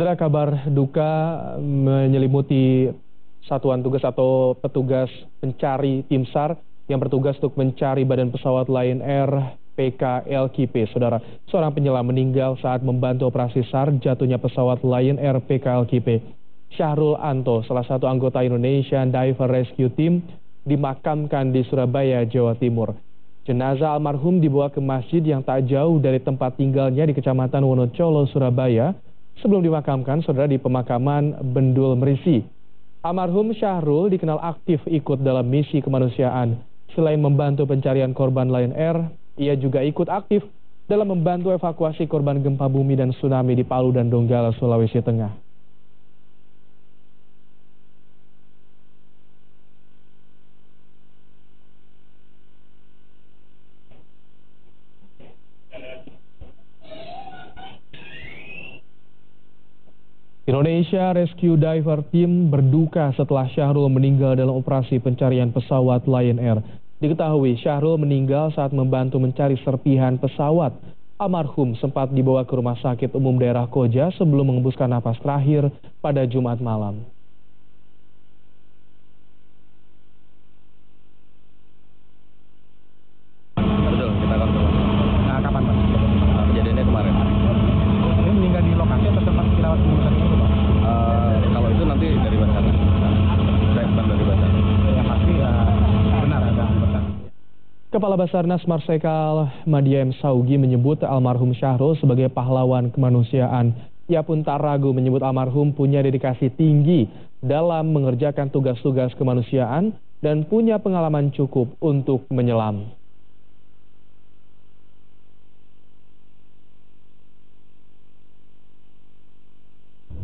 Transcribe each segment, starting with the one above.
Saudara, kabar duka menyelimuti satuan tugas atau petugas pencari tim SAR yang bertugas untuk mencari badan pesawat Lion Air PKLKP. Saudara, seorang penyelam meninggal saat membantu operasi SAR jatuhnya pesawat Lion Air PKLKP. Syahrul Anto, salah satu anggota Indonesian Diver Rescue Team, dimakamkan di Surabaya, Jawa Timur. Jenazah almarhum dibawa ke masjid yang tak jauh dari tempat tinggalnya di Kecamatan Wonocolo, Surabaya. Sebelum dimakamkan, saudara, di pemakaman Bendul Merisi. Almarhum Syahrul dikenal aktif ikut dalam misi kemanusiaan. Selain membantu pencarian korban Lion Air, ia juga ikut aktif dalam membantu evakuasi korban gempa bumi dan tsunami di Palu dan Donggala, Sulawesi Tengah. Indonesia Rescue Diver Team berduka setelah Syahrul meninggal dalam operasi pencarian pesawat Lion Air. Diketahui Syahrul meninggal saat membantu mencari serpihan pesawat. Almarhum sempat dibawa ke Rumah Sakit Umum Daerah Koja sebelum mengembuskan napas terakhir pada Jumat malam. Betul, kita konfirmasi. Nah, kapan, Mas? Kejadiannya kemarin. Ini meninggal di lokasi atau tempat dirawat di rumah sakit, Pak? Kalau itu nanti dari Basarnas. Saya bukan dari Basarnas. Yang pasti benar ada anggota. Kepala Basarnas Marsikal Madya M. Saugi menyebut almarhum Syahrul sebagai pahlawan kemanusiaan. Ia pun tak ragu menyebut almarhum punya dedikasi tinggi dalam mengerjakan tugas-tugas kemanusiaan dan punya pengalaman cukup untuk menyelam.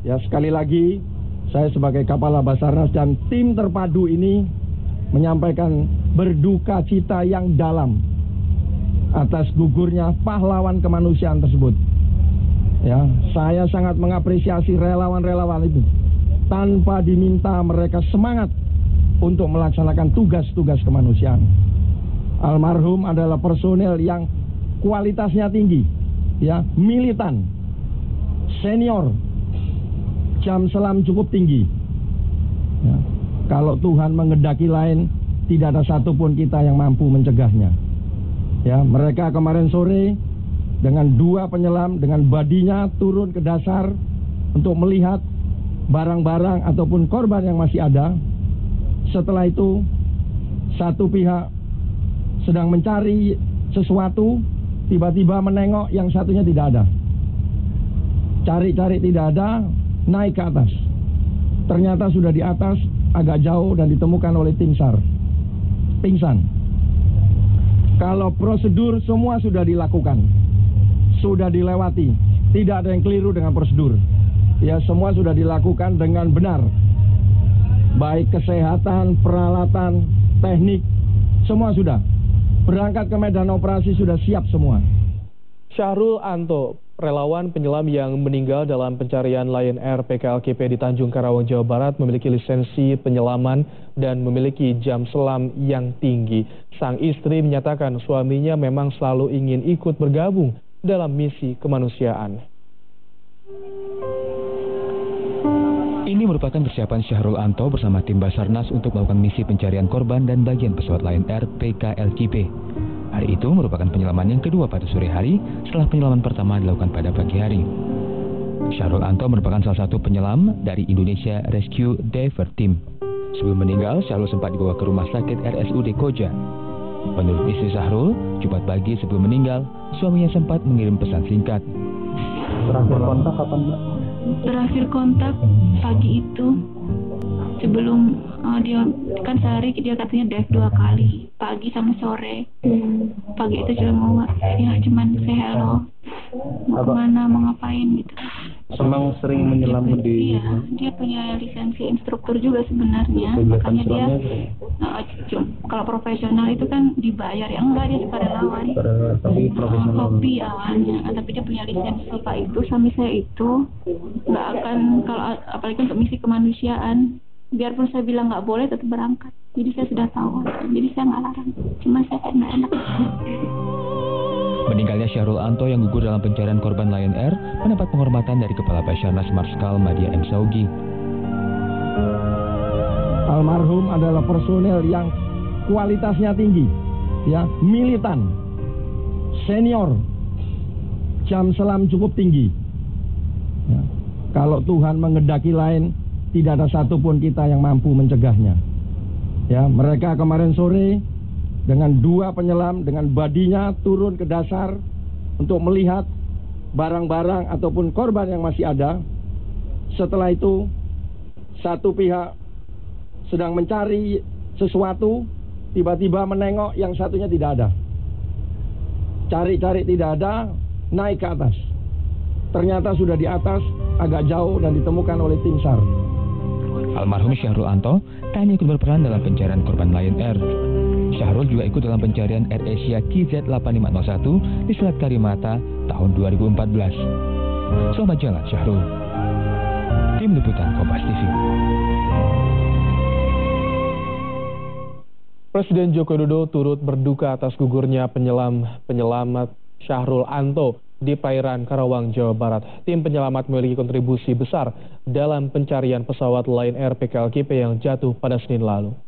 Ya, sekali lagi saya sebagai Kepala Basarnas dan tim terpadu ini menyampaikan berduka cita yang dalam atas gugurnya pahlawan kemanusiaan tersebut. Ya, saya sangat mengapresiasi relawan-relawan itu. Tanpa diminta mereka semangat untuk melaksanakan tugas-tugas kemanusiaan. Almarhum adalah personel yang kualitasnya tinggi, ya, militan, senior, jam selam cukup tinggi. Ya, kalau Tuhan mengendaki lain, tidak ada satupun kita yang mampu mencegahnya. Ya, mereka kemarin sore dengan 2 penyelam dengan badinya turun ke dasar untuk melihat barang-barang ataupun korban yang masih ada. Setelah itu, satu pihak sedang mencari sesuatu, tiba-tiba menengok yang satunya tidak ada. Cari-cari tidak ada, naik ke atas. Ternyata sudah di atas, agak jauh dan ditemukan oleh tim SAR. Pingsan. Kalau prosedur semua sudah dilakukan, sudah dilewati, tidak ada yang keliru dengan prosedur. Ya, semua sudah dilakukan dengan benar. Baik kesehatan, peralatan, teknik, semua sudah. Berangkat ke medan operasi sudah siap semua. Syahrul Anto, relawan penyelam yang meninggal dalam pencarian Lion Air PKLKP di Tanjung Karawang, Jawa Barat, memiliki lisensi penyelaman dan memiliki jam selam yang tinggi. Sang istri menyatakan suaminya memang selalu ingin ikut bergabung dalam misi kemanusiaan. Ini merupakan persiapan Syahrul Anto bersama tim Basarnas untuk melakukan misi pencarian korban dan bagian pesawat Lion Air PKLKP. Hari itu merupakan penyelaman yang kedua pada sore hari setelah penyelaman pertama dilakukan pada pagi hari. Syahrul Anto merupakan salah satu penyelam dari Indonesia Rescue Diver Team. Sebelum meninggal, Syahrul sempat dibawa ke Rumah Sakit RSUD Koja. Menurut istri Syahrul, Jumat pagi sebelum meninggal, suaminya sempat mengirim pesan singkat. Terakhir kontak kapan, Mbak? Terakhir kontak pagi itu. Sebelum dia kan sehari dia katanya dive 2 kali, pagi sama sore. Pagi itu cuma mau ya cuman say hello, mau kemana, mau ngapain gitu. Memang sering menyelam di. Iya, dia punya lisensi instruktur juga sebenarnya. Makanya dia kalau profesional itu kan dibayar, ya enggak, dia pada lawan. Tapi profesional. Hobi awalnya, tapi dia punya lisensi Pak itu. Suami saya itu nggak akan, kalau apalagi untuk misi kemanusiaan, biarpun saya bilang nggak boleh tetap berangkat. Jadi saya sudah tahu, jadi saya nggak larang. Cuma saya nggak enak. Meninggalnya Syahrul Anto yang gugur dalam pencarian korban Lion Air mendapat penghormatan dari Kepala Basarnas Marskal Madia M. Saugi. Almarhum adalah personel yang kualitasnya tinggi, ya, militan, senior, jam selam cukup tinggi. Ya. Kalau Tuhan mengendaki lain, tidak ada satupun kita yang mampu mencegahnya. Ya, mereka kemarin sore dengan 2 penyelam dengan badinya turun ke dasar untuk melihat barang-barang ataupun korban yang masih ada. Setelah itu, satu pihak sedang mencari sesuatu, tiba-tiba menengok yang satunya tidak ada. Cari-cari tidak ada, naik ke atas. Ternyata sudah di atas, agak jauh dan ditemukan oleh tim SAR. Almarhum Syahrul Anto tak hanya ikut berperan dalam pencarian korban Lion Air. Syahrul juga ikut dalam pencarian Air Asia KZ8501 di Selat Karimata tahun 2014. Selamat jalan Syahrul. Tim Liputan Kompas TV. Presiden Joko Widodo turut berduka atas gugurnya penyelamat Syahrul Anto di perairan Karawang, Jawa Barat. Tim penyelamat memiliki kontribusi besar dalam pencarian pesawat Lion Air PKLKP yang jatuh pada Senin lalu.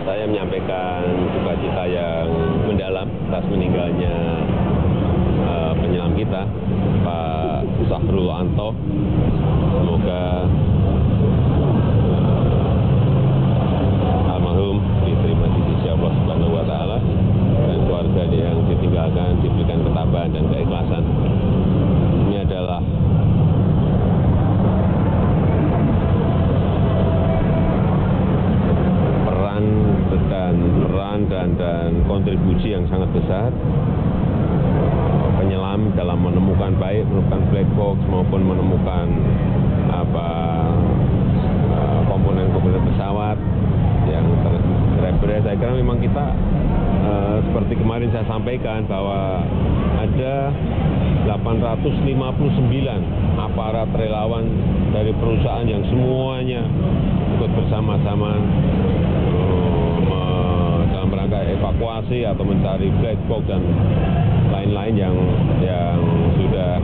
Saya menyampaikan duka cita yang mendalam atas meninggalnya penyelam kita, Pak Syahrul Anto. Semoga almarhum diterima di sisi Allah Subhanahu wa Ta'ala dan keluarga yang ditinggalkan diberikan ketabahan dan keikhlasan. Ini adalah peran dan kontribusi yang sangat besar penyelam dalam menemukan black box maupun menemukan komponen-komponen pesawat yang terberes. Saya kira memang kita seperti kemarin saya sampaikan bahwa ada 859 aparat relawan dari perusahaan yang semuanya ikut bersama-sama dalam rangka evakuasi atau mencari black box dan lain-lain yang sudah